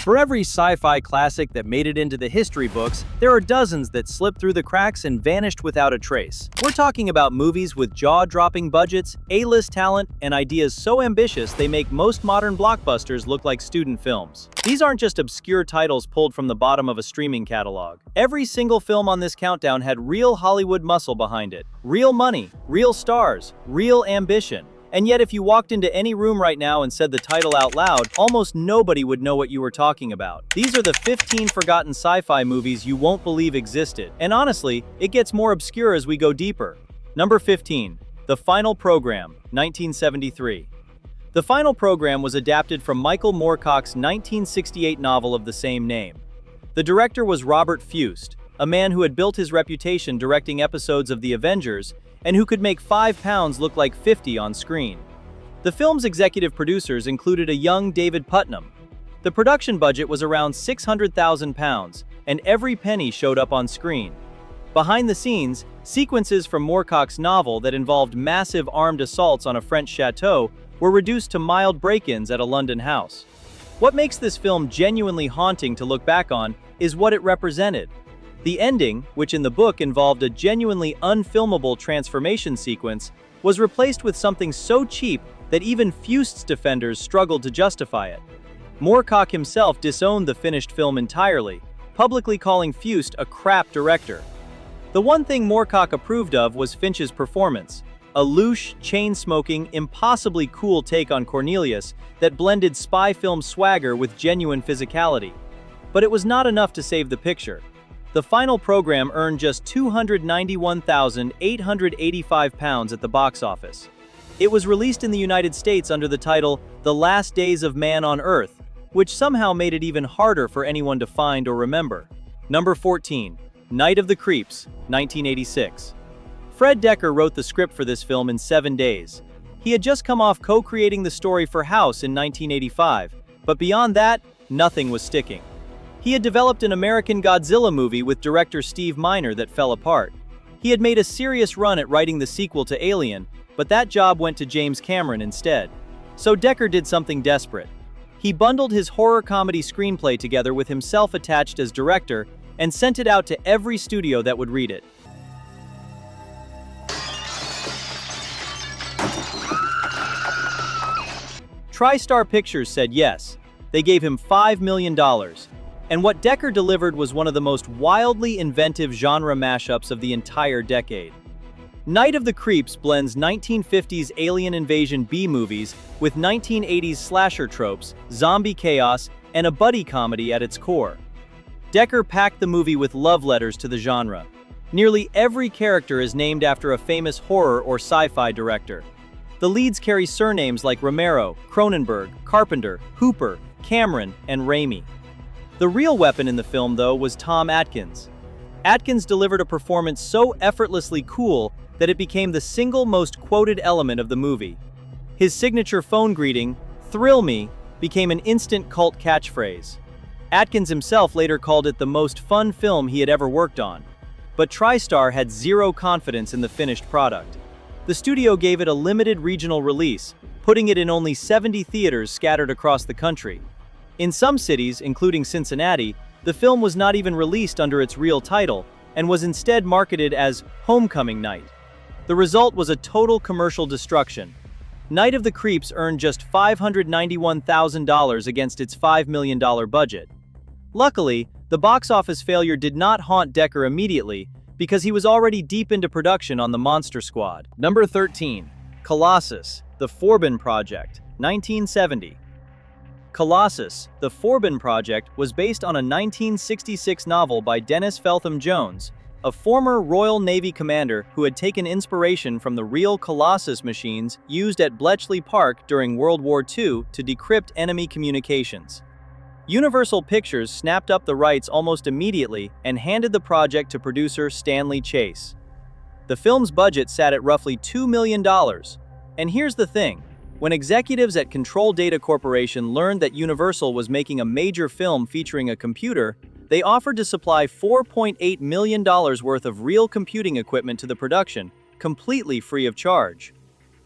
For every sci-fi classic that made it into the history books, there are dozens that slipped through the cracks and vanished without a trace. We're talking about movies with jaw-dropping budgets, A-list talent, and ideas so ambitious they make most modern blockbusters look like student films. These aren't just obscure titles pulled from the bottom of a streaming catalog. Every single film on this countdown had real Hollywood muscle behind it. Real money, real stars, real ambition. And yet if you walked into any room right now and said the title out loud, almost nobody would know what you were talking about. These are the 15 forgotten sci-fi movies you won't believe existed. And honestly, it gets more obscure as we go deeper. Number 15. The Final Program, 1973. The Final Program was adapted from Michael Moorcock's 1968 novel of the same name. The director was Robert Fust, a man who had built his reputation directing episodes of The Avengers and who could make £5 look like 50 on screen. The film's executive producers included a young David Putnam. The production budget was around £600,000, and every penny showed up on screen. Behind the scenes, sequences from Moorcock's novel that involved massive armed assaults on a French chateau were reduced to mild break-ins at a London house. What makes this film genuinely haunting to look back on is what it represented. The ending, which in the book involved a genuinely unfilmable transformation sequence, was replaced with something so cheap that even Fust's defenders struggled to justify it. Moorcock himself disowned the finished film entirely, publicly calling Fust a crap director. The one thing Moorcock approved of was Finch's performance, a louche, chain-smoking, impossibly cool take on Cornelius that blended spy film swagger with genuine physicality. But it was not enough to save the picture. The Final Program earned just £291,885 at the box office. It was released in the United States under the title The Last Days of Man on Earth, which somehow made it even harder for anyone to find or remember. Number 14. Night of the Creeps, 1986. Fred Dekker wrote the script for this film in 7 days. He had just come off co-creating the story for House in 1985, but beyond that, nothing was sticking. He had developed an American Godzilla movie with director Steve Miner that fell apart. He had made a serious run at writing the sequel to Alien, but that job went to James Cameron instead. So Dekker did something desperate. He bundled his horror comedy screenplay together with himself attached as director and sent it out to every studio that would read it. TriStar Pictures said yes. They gave him $5 million. And what Dekker delivered was one of the most wildly inventive genre mashups of the entire decade. Night of the Creeps blends 1950s alien invasion B-movies with 1980s slasher tropes, zombie chaos, and a buddy comedy at its core. Dekker packed the movie with love letters to the genre. Nearly every character is named after a famous horror or sci-fi director. The leads carry surnames like Romero, Cronenberg, Carpenter, Hooper, Cameron, and Raimi. The real weapon in the film, though, was Tom Atkins. Atkins delivered a performance so effortlessly cool that it became the single most quoted element of the movie. His signature phone greeting, "Thrill me," became an instant cult catchphrase. Atkins himself later called it the most fun film he had ever worked on. But TriStar had zero confidence in the finished product. The studio gave it a limited regional release, putting it in only 70 theaters scattered across the country. In some cities, including Cincinnati, the film was not even released under its real title, and was instead marketed as Homecoming Night. The result was a total commercial destruction. Night of the Creeps earned just $591,000 against its $5 million budget. Luckily, the box office failure did not haunt Dekker immediately, because he was already deep into production on the Monster Squad. Number 13. Colossus, The Forbin Project, 1970. Colossus, The Forbin Project was based on a 1966 novel by Dennis Feltham Jones, a former Royal Navy commander who had taken inspiration from the real Colossus machines used at Bletchley Park during World War II to decrypt enemy communications. Universal Pictures snapped up the rights almost immediately and handed the project to producer Stanley Chase. The film's budget sat at roughly $2 million. And here's the thing. When executives at Control Data Corporation learned that Universal was making a major film featuring a computer, they offered to supply $4.8 million worth of real computing equipment to the production, completely free of charge.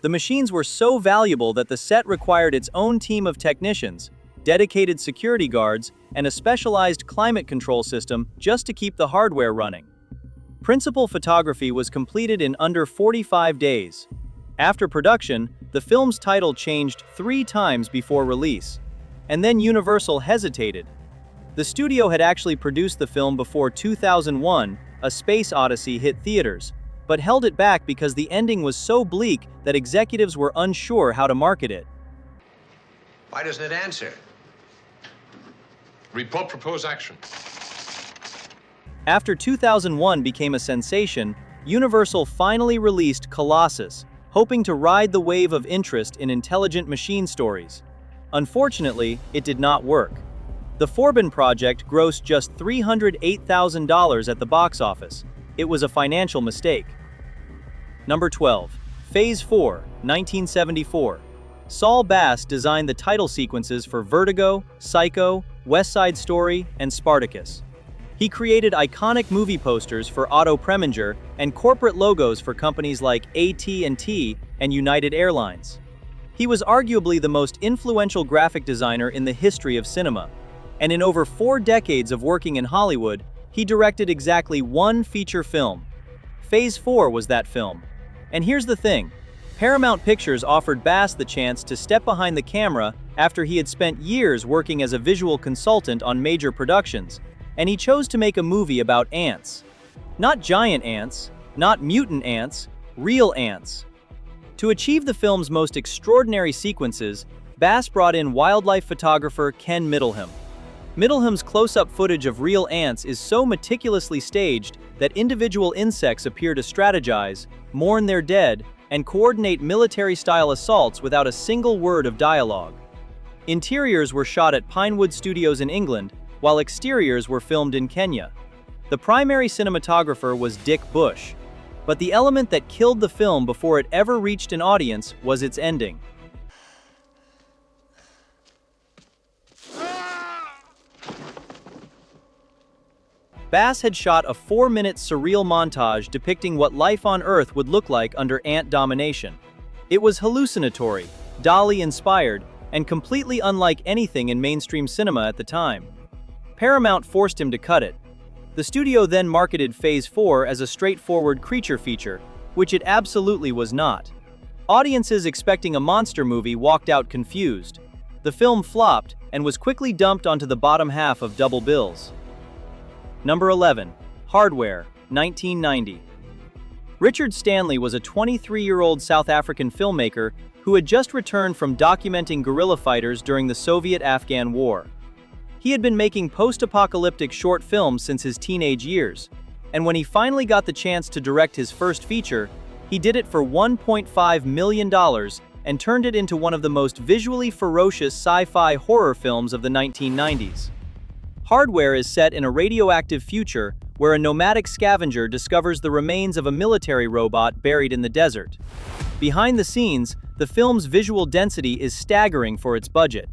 The machines were so valuable that the set required its own team of technicians, dedicated security guards, and a specialized climate control system just to keep the hardware running. Principal photography was completed in under 45 days. After production, the film's title changed 3 times before release. And then Universal hesitated. The studio had actually produced the film before 2001, A Space Odyssey hit theaters, but held it back because the ending was so bleak that executives were unsure how to market it. Why doesn't it answer? Report proposed action. After 2001 became a sensation, Universal finally released Colossus, hoping to ride the wave of interest in intelligent machine stories. Unfortunately, it did not work. The Forbin project grossed just $308,000 at the box office. It was a financial mistake. Number 12. Phase 4, 1974. Saul Bass designed the title sequences for Vertigo, Psycho, West Side Story, and Spartacus. He created iconic movie posters for Otto Preminger and corporate logos for companies like AT&T and United Airlines. He was arguably the most influential graphic designer in the history of cinema, and in over 4 decades of working in Hollywood, he directed exactly 1 feature film. Phase 4 was that film. And here's the thing, Paramount Pictures offered Bass the chance to step behind the camera after he had spent years working as a visual consultant on major productions, and he chose to make a movie about ants. Not giant ants, not mutant ants, real ants. To achieve the film's most extraordinary sequences, Bass brought in wildlife photographer Ken Middleham. Middleham's close-up footage of real ants is so meticulously staged that individual insects appear to strategize, mourn their dead, and coordinate military-style assaults without a single word of dialogue. Interiors were shot at Pinewood Studios in England, while exteriors were filmed in Kenya. The primary cinematographer was Dick Bush, but the element that killed the film before it ever reached an audience was its ending. Bass had shot a 4-minute surreal montage depicting what life on Earth would look like under ant domination. It was hallucinatory, Dali-inspired, and completely unlike anything in mainstream cinema at the time. Paramount forced him to cut it. The studio then marketed Phase 4 as a straightforward creature feature, which it absolutely was not. Audiences expecting a monster movie walked out confused. The film flopped and was quickly dumped onto the bottom half of double bills. Number 11. Hardware, 1990. Richard Stanley was a 23-year-old South African filmmaker who had just returned from documenting guerrilla fighters during the Soviet-Afghan War. He had been making post-apocalyptic short films since his teenage years, and when he finally got the chance to direct his first feature, he did it for $1.5 million and turned it into one of the most visually ferocious sci-fi horror films of the 1990s. Hardware is set in a radioactive future where a nomadic scavenger discovers the remains of a military robot buried in the desert. Behind the scenes, the film's visual density is staggering for its budget.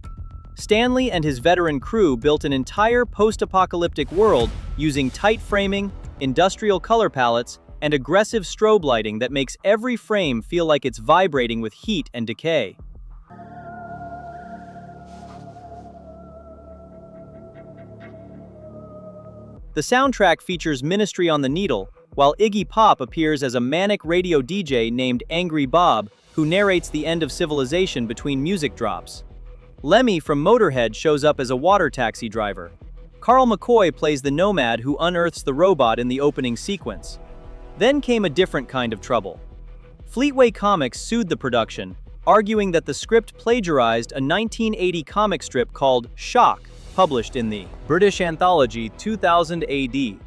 Stanley and his veteran crew built an entire post-apocalyptic world using tight framing, industrial color palettes, and aggressive strobe lighting that makes every frame feel like it's vibrating with heat and decay. The soundtrack features Ministry on the Needle, while Iggy Pop appears as a manic radio DJ named Angry Bob, who narrates the end of civilization between music drops. Lemmy from Motorhead shows up as a water taxi driver. Carl McCoy plays the nomad who unearths the robot in the opening sequence. Then came a different kind of trouble. Fleetway Comics sued the production, arguing that the script plagiarized a 1980 comic strip called Shock, published in the British anthology 2000 AD.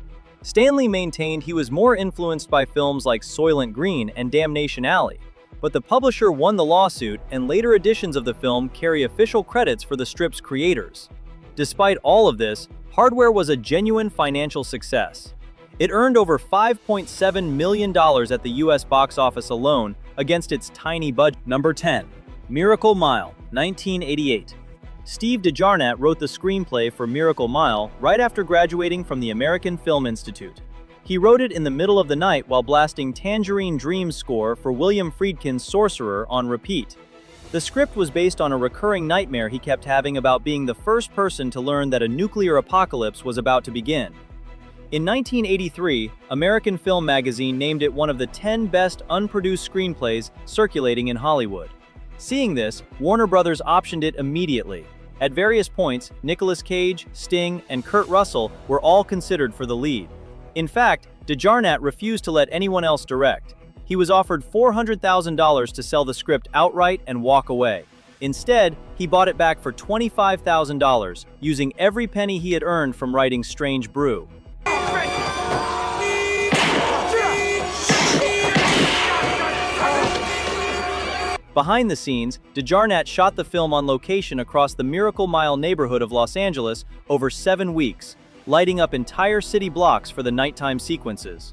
Stanley maintained he was more influenced by films like Soylent Green and Damnation Alley, but the publisher won the lawsuit, and later editions of the film carry official credits for the strip's creators. Despite all of this, Hardware was a genuine financial success. It earned over $5.7 million at the US box office alone against its tiny budget. Number 10. Miracle Mile, 1988. Steve DeJarnette wrote the screenplay for Miracle Mile right after graduating from the American Film Institute. He wrote it in the middle of the night while blasting Tangerine Dream's score for William Friedkin's Sorcerer on repeat. The script was based on a recurring nightmare he kept having about being the first person to learn that a nuclear apocalypse was about to begin. In 1983, American Film Magazine named it one of the 10 best unproduced screenplays circulating in Hollywood. Seeing this, Warner Brothers optioned it immediately. At various points, Nicolas Cage, Sting, and Kurt Russell were all considered for the lead. In fact, DeJarnette refused to let anyone else direct. He was offered $400,000 to sell the script outright and walk away. Instead, he bought it back for $25,000, using every penny he had earned from writing Strange Brew. Behind the scenes, DeJarnette shot the film on location across the Miracle Mile neighborhood of Los Angeles over 7 weeks, lighting up entire city blocks for the nighttime sequences.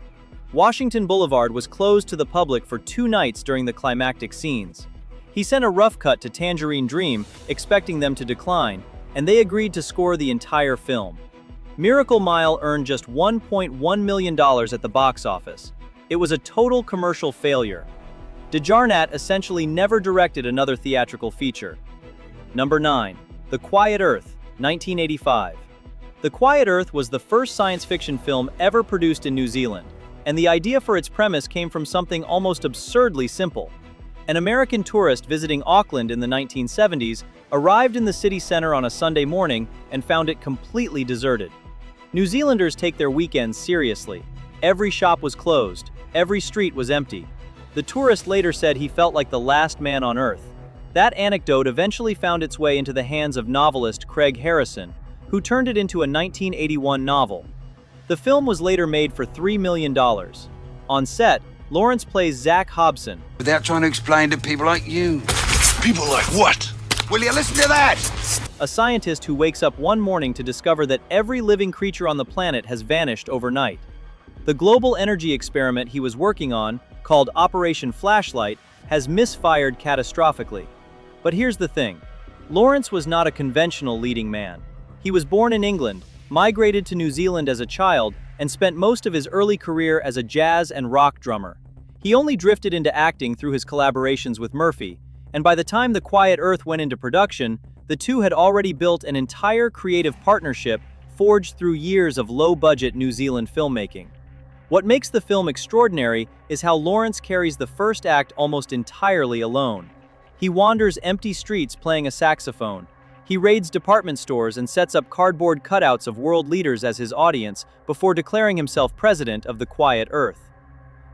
Washington Boulevard was closed to the public for 2 nights during the climactic scenes. He sent a rough cut to Tangerine Dream, expecting them to decline, and they agreed to score the entire film. Miracle Mile earned just $1.1 million at the box office. It was a total commercial failure. DeJarnette essentially never directed another theatrical feature. Number 9. The Quiet Earth, 1985. The Quiet Earth was the first science fiction film ever produced in New Zealand, and the idea for its premise came from something almost absurdly simple. An American tourist visiting Auckland in the 1970s arrived in the city center on a Sunday morning and found it completely deserted. New Zealanders take their weekends seriously. Every shop was closed, every street was empty. The tourist later said he felt like the last man on Earth. That anecdote eventually found its way into the hands of novelist Craig Harrison, who turned it into a 1981 novel. The film was later made for $3 million. On set, Lawrence plays Zach Hobson. Without trying to explain to people like you. People like what? Will you listen to that? A scientist who wakes up one morning to discover that every living creature on the planet has vanished overnight. The global energy experiment he was working on, called Operation Flashlight, has misfired catastrophically. But here's the thing. Lawrence was not a conventional leading man. He was born in England, migrated to New Zealand as a child, and spent most of his early career as a jazz and rock drummer. He only drifted into acting through his collaborations with Murphy, and by the time The Quiet Earth went into production, the two had already built an entire creative partnership forged through years of low-budget New Zealand filmmaking. What makes the film extraordinary is how Lawrence carries the first act almost entirely alone. He wanders empty streets playing a saxophone. He raids department stores and sets up cardboard cutouts of world leaders as his audience before declaring himself president of The Quiet Earth.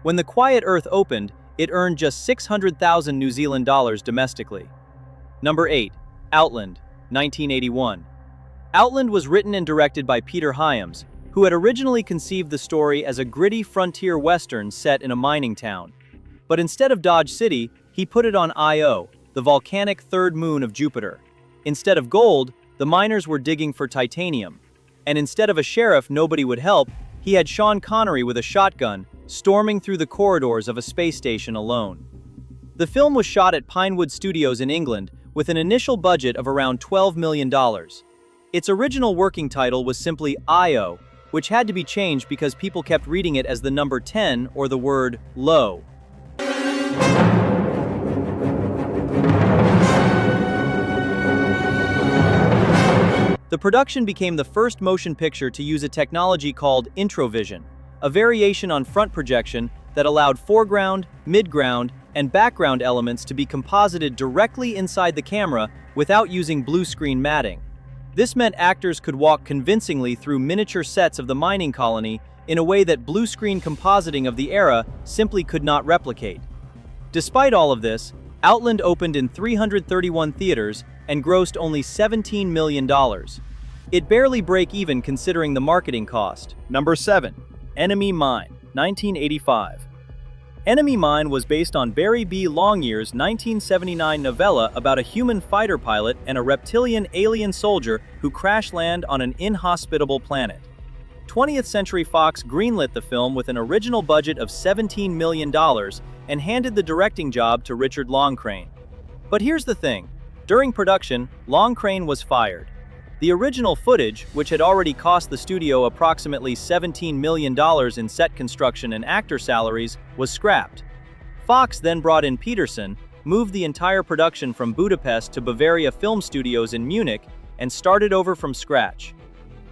When The Quiet Earth opened, it earned just 600,000 New Zealand dollars domestically. Number 8. Outland, 1981. Outland was written and directed by Peter Hyams, who had originally conceived the story as a gritty frontier western set in a mining town. But instead of Dodge City, he put it on Io, the volcanic third moon of Jupiter. Instead of gold, the miners were digging for titanium. And instead of a sheriff nobody would help, he had Sean Connery with a shotgun, storming through the corridors of a space station alone. The film was shot at Pinewood Studios in England, with an initial budget of around $12 million. Its original working title was simply Io, which had to be changed because people kept reading it as the number 10 or the word low. The production became the first motion picture to use a technology called introvision, a variation on front projection that allowed foreground, midground, and background elements to be composited directly inside the camera without using blue screen matting. This meant actors could walk convincingly through miniature sets of the mining colony in a way that blue screen compositing of the era simply could not replicate. Despite all of this, Outland opened in 331 theaters and grossed only $17 million. It barely broke even considering the marketing cost. Number 7. Enemy Mine, 1985. Enemy Mine was based on Barry B. Longyear's 1979 novella about a human fighter pilot and a reptilian alien soldier who crash land on an inhospitable planet. 20th Century Fox greenlit the film with an original budget of $17 million and handed the directing job to Richard Longcrane. But here's the thing. During production, Longcrane was fired. The original footage, which had already cost the studio approximately $17 million in set construction and actor salaries, was scrapped. Fox then brought in Peterson, moved the entire production from Budapest to Bavaria Film Studios in Munich and started over from scratch.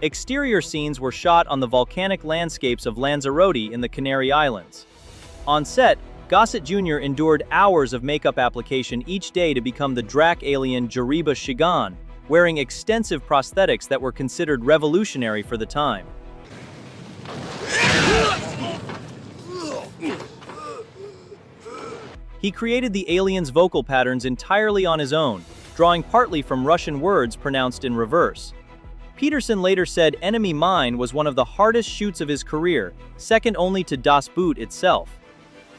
Exterior scenes were shot on the volcanic landscapes of Lanzarote in the Canary Islands. On set, Gossett Jr. endured hours of makeup application each day to become the Drac alien Jariba Shigan, wearing extensive prosthetics that were considered revolutionary for the time. He created the alien's vocal patterns entirely on his own, drawing partly from Russian words pronounced in reverse. Peterson later said Enemy Mine was one of the hardest shoots of his career, second only to Das Boot itself.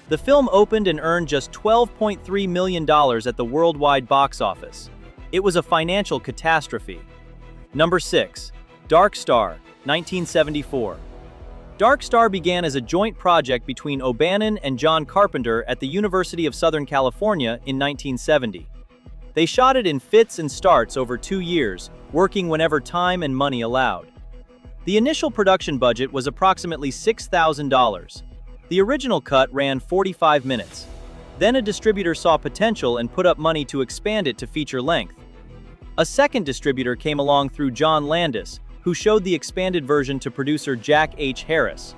The film opened and earned just $12.3 million at the worldwide box office. It was a financial catastrophe. Number 6. Dark Star, 1974. Dark Star began as a joint project between O'Bannon and John Carpenter at the University of Southern California in 1970. They shot it in fits and starts over 2 years, working whenever time and money allowed. The initial production budget was approximately $6,000. The original cut ran 45 minutes. Then a distributor saw potential and put up money to expand it to feature length. A second distributor came along through John Landis, who showed the expanded version to producer Jack H. Harris.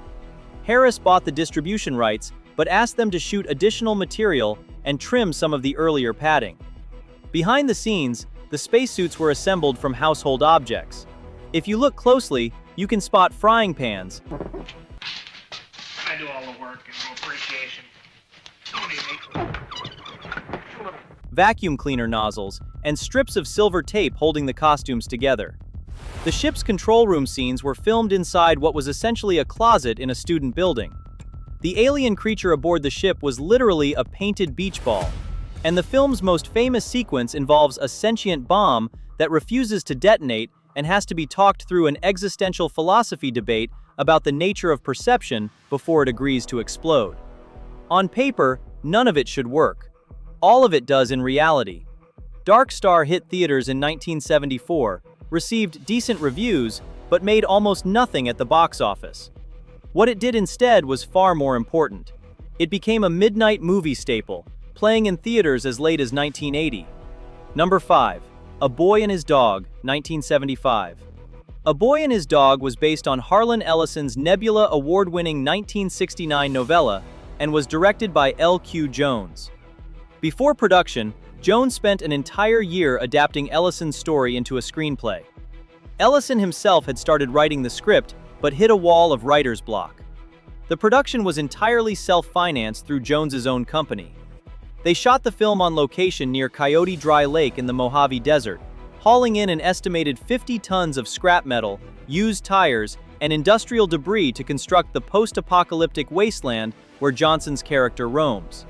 Harris bought the distribution rights, but asked them to shoot additional material and trim some of the earlier padding. Behind the scenes, the spacesuits were assembled from household objects. If you look closely, you can spot frying pans, I do all the work and no appreciation. vacuum cleaner nozzles, and strips of silver tape holding the costumes together. The ship's control room scenes were filmed inside what was essentially a closet in a student building. The alien creature aboard the ship was literally a painted beach ball, and the film's most famous sequence involves a sentient bomb that refuses to detonate and has to be talked through an existential philosophy debate about the nature of perception before it agrees to explode. On paper, none of it should work. All of it does in reality. Dark Star hit theaters in 1974, received decent reviews, but made almost nothing at the box office. What it did instead was far more important. It became a midnight movie staple, playing in theaters as late as 1980. Number 5. A Boy and His Dog, 1975. A Boy and His Dog was based on Harlan Ellison's Nebula award-winning 1969 novella and was directed by L.Q. Jones. Before production, Jones spent an entire year adapting Ellison's story into a screenplay. Ellison himself had started writing the script, but hit a wall of writer's block. The production was entirely self-financed through Jones's own company. They shot the film on location near Coyote Dry Lake in the Mojave Desert, hauling in an estimated 50 tons of scrap metal, used tires, and industrial debris to construct the post-apocalyptic wasteland where Johnson's character roams.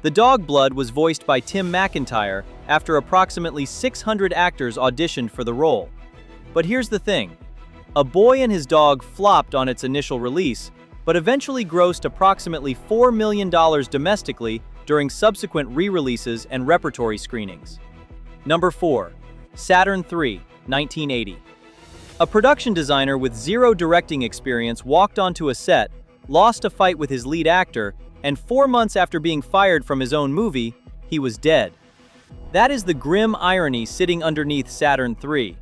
The dog Blood was voiced by Tim McIntyre after approximately 600 actors auditioned for the role. But here's the thing. A Boy and His Dog flopped on its initial release, but eventually grossed approximately $4 million domestically during subsequent re-releases and repertory screenings. Number 4. Saturn III, 1980. A production designer with zero directing experience walked onto a set, lost a fight with his lead actor, and 4 months after being fired from his own movie, he was dead. That is the grim irony sitting underneath Saturn III.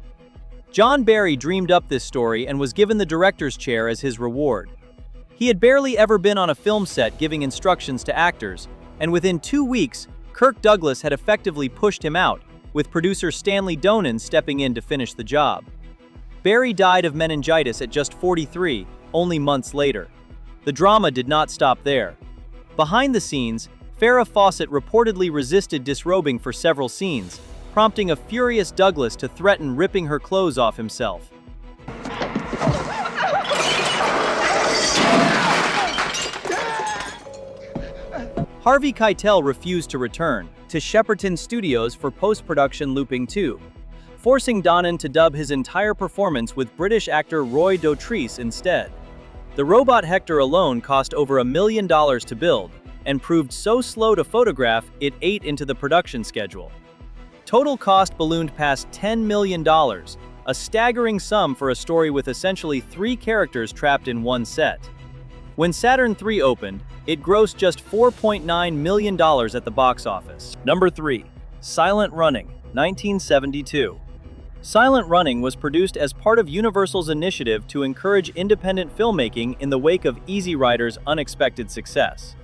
John Barry dreamed up this story and was given the director's chair as his reward. He had barely ever been on a film set giving instructions to actors, and within 2 weeks, Kirk Douglas had effectively pushed him out, with producer Stanley Donen stepping in to finish the job. Barry died of meningitis at just 43, only months later. The drama did not stop there. Behind the scenes, Farrah Fawcett reportedly resisted disrobing for several scenes, prompting a furious Douglas to threaten ripping her clothes off himself. Harvey Keitel refused to return to Shepperton Studios for post-production looping 2, forcing Donen to dub his entire performance with British actor Roy Dotrice instead. The robot Hector alone cost over $1 million to build, and proved so slow to photograph it ate into the production schedule. Total cost ballooned past $10 million, a staggering sum for a story with essentially 3 characters trapped in one set. When Saturn III opened, it grossed just $4.9 million at the box office. Number 3. Silent Running, 1972. Silent Running was produced as part of Universal's initiative to encourage independent filmmaking in the wake of Easy Rider's unexpected success.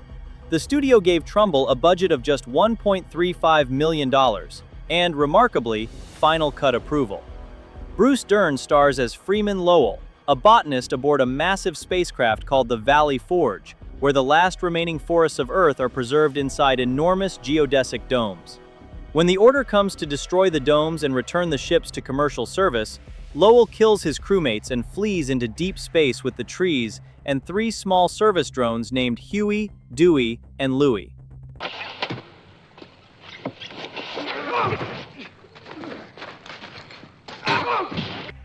The studio gave Trumbull a budget of just $1.35 million, and, remarkably, final cut approval. Bruce Dern stars as Freeman Lowell, a botanist aboard a massive spacecraft called the Valley Forge, where the last remaining forests of Earth are preserved inside enormous geodesic domes. When the order comes to destroy the domes and return the ships to commercial service, Lowell kills his crewmates and flees into deep space with the trees and 3 small service drones named Huey, Dewey, and Louie.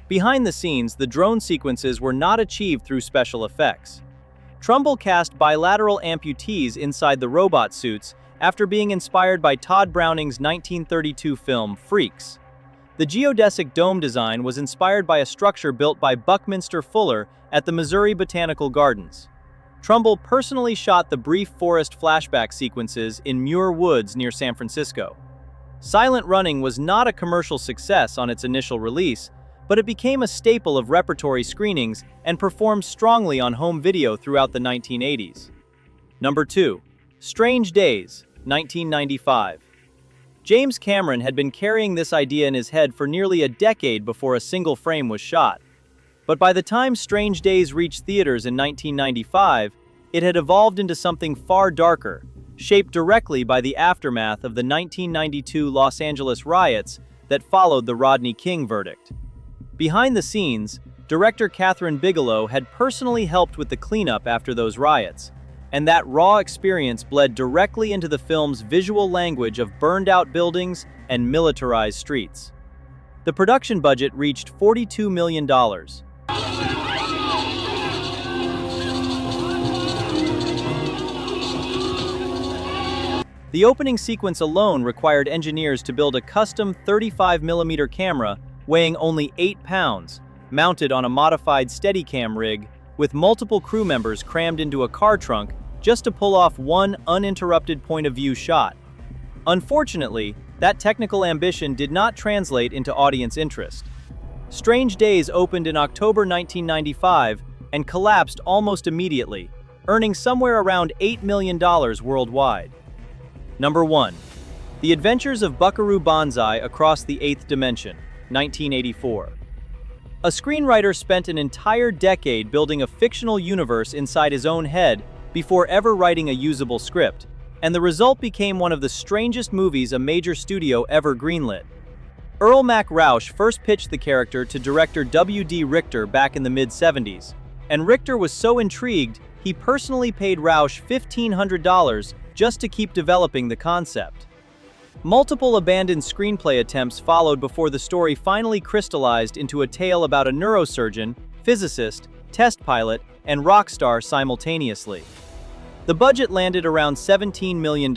Behind the scenes, the drone sequences were not achieved through special effects. Trumbull cast bilateral amputees inside the robot suits after being inspired by Todd Browning's 1932 film Freaks. The geodesic dome design was inspired by a structure built by Buckminster Fuller at the Missouri Botanical Gardens. Trumbull personally shot the brief forest flashback sequences in Muir Woods near San Francisco. Silent Running was not a commercial success on its initial release, but it became a staple of repertory screenings and performed strongly on home video throughout the 1980s. Number 2. Strange Days, 1995. James Cameron had been carrying this idea in his head for nearly a decade before a single frame was shot. But by the time Strange Days reached theaters in 1995, it had evolved into something far darker, shaped directly by the aftermath of the 1992 Los Angeles riots that followed the Rodney King verdict. Behind the scenes, director Kathryn Bigelow had personally helped with the cleanup after those riots, and that raw experience bled directly into the film's visual language of burned-out buildings and militarized streets. The production budget reached $42 million. The opening sequence alone required engineers to build a custom 35mm camera weighing only 8 pounds, mounted on a modified Steadicam rig, with multiple crew members crammed into a car trunk just to pull off one uninterrupted point-of-view shot. Unfortunately, that technical ambition did not translate into audience interest. Strange Days opened in October 1995 and collapsed almost immediately, earning somewhere around $8 million worldwide. Number 1. The Adventures of Buckaroo Banzai Across the Eighth Dimension, 1984. A screenwriter spent an entire decade building a fictional universe inside his own head before ever writing a usable script, and the result became one of the strangest movies a major studio ever greenlit. Earl Mac Rausch first pitched the character to director W.D. Richter back in the mid-70s, and Richter was so intrigued he personally paid Rausch $1,500 just to keep developing the concept. Multiple abandoned screenplay attempts followed before the story finally crystallized into a tale about a neurosurgeon, physicist, test pilot, and rock star simultaneously. The budget landed around $17 million.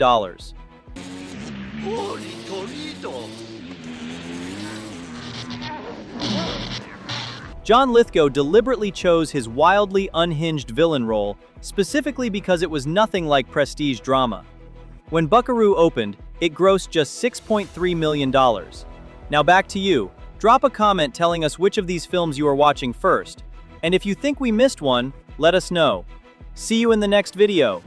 John Lithgow deliberately chose his wildly unhinged villain role, specifically because it was nothing like prestige drama. When Buckaroo opened, it grossed just $6.3 million. Now back to you. Drop a comment telling us which of these films you are watching first. And if you think we missed one, let us know. See you in the next video.